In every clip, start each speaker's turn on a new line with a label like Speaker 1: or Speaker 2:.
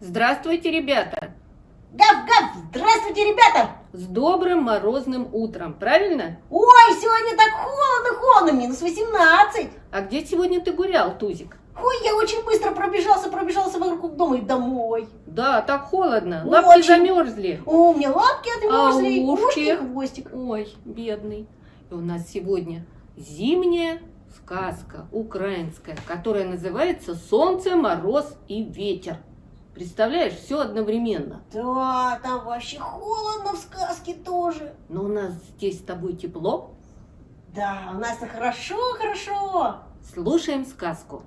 Speaker 1: Здравствуйте, ребята!
Speaker 2: Гав-гав! Здравствуйте, ребята!
Speaker 1: С добрым морозным утром, правильно?
Speaker 2: Ой, сегодня так холодно, минус 18.
Speaker 1: А где сегодня ты гулял, Тузик?
Speaker 2: Ой, я очень быстро пробежался вокруг дома и домой.
Speaker 1: Да, так холодно, лапки замерзли.
Speaker 2: О, у меня лапки отмерзли,
Speaker 1: ушки
Speaker 2: и хвостик.
Speaker 1: Ой, бедный. И у нас сегодня зимняя сказка украинская, которая называется «Солнце, мороз и ветер». Представляешь, все одновременно.
Speaker 2: Да, там вообще холодно в сказке тоже.
Speaker 1: Но у нас здесь с тобой тепло.
Speaker 2: Да, у нас хорошо.
Speaker 1: Слушаем сказку.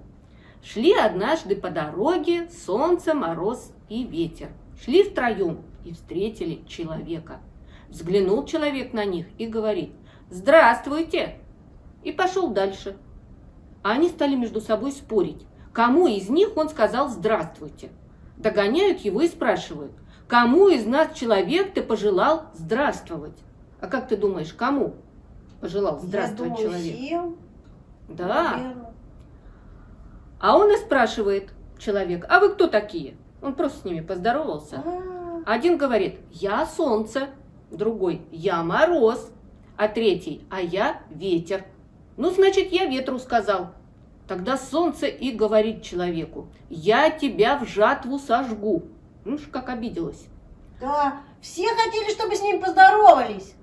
Speaker 1: Шли однажды по дороге солнце, мороз и ветер. Шли втроем и встретили человека. Взглянул человек на них и говорит: «Здравствуйте!» И пошел дальше. А они стали между собой спорить, кому из них он сказал «здравствуйте». Догоняют его и спрашивают: «Кому из нас человек ты пожелал здравствовать?» А как ты думаешь, кому пожелал здравствовать
Speaker 2: Я думаю,
Speaker 1: человек?
Speaker 2: всем.
Speaker 1: Да.
Speaker 2: Наверное.
Speaker 1: А он и спрашивает человек: «А вы кто такие?» Он просто с ними поздоровался. Один говорит: «Я солнце», другой: «Я мороз», а третий: «А я ветер». Ну, значит, я ветру сказал. Тогда солнце и говорит человеку: «Я тебя в жатву сожгу». Ну ж, как обиделась.
Speaker 2: Да, все хотели, чтобы с ним поздоровались.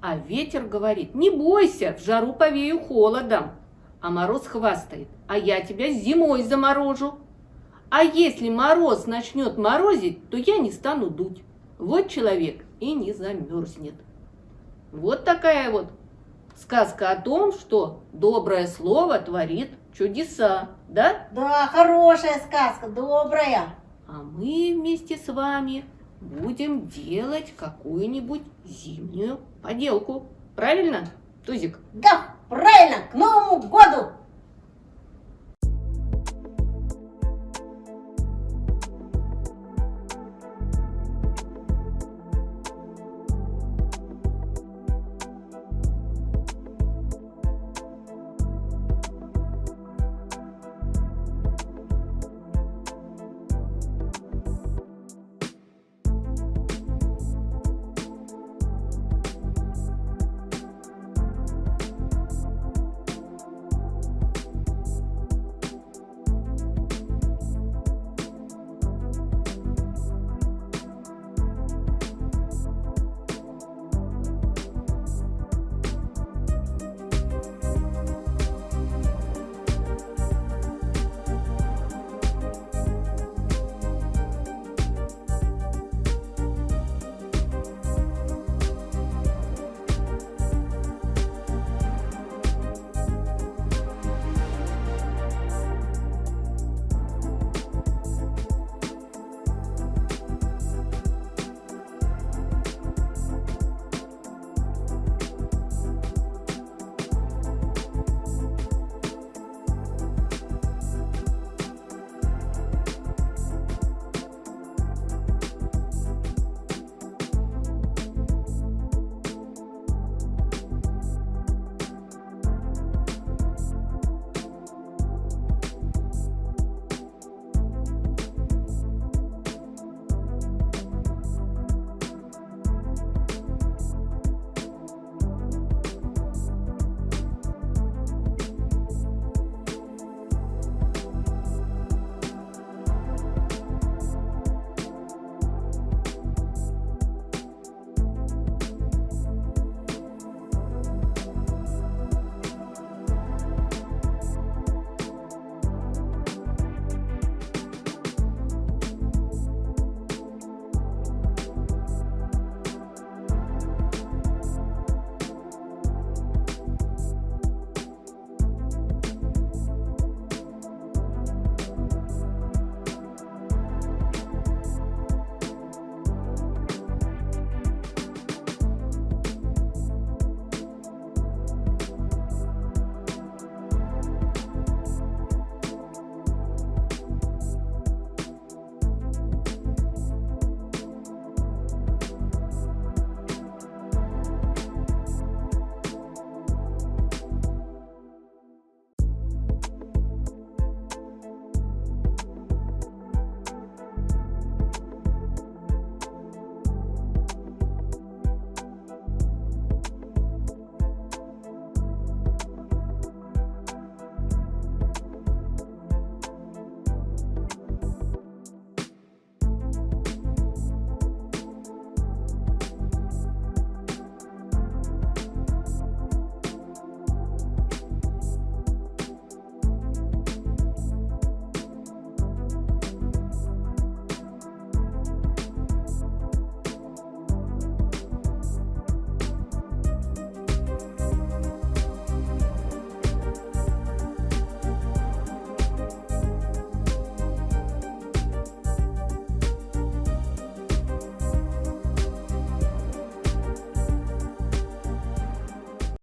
Speaker 1: А ветер говорит: «Не бойся, в жару повею холодом». А мороз хвастает: «А я тебя зимой заморожу». А если мороз начнет морозить, то я не стану дуть. Вот человек и не замерзнет. Вот такая вот сказка о том, что доброе слово творит чудеса, да?
Speaker 2: Да, хорошая сказка, добрая.
Speaker 1: А мы вместе с вами будем делать какую-нибудь зимнюю поделку. Правильно, Тузик?
Speaker 2: Да, правильно, к Новому году.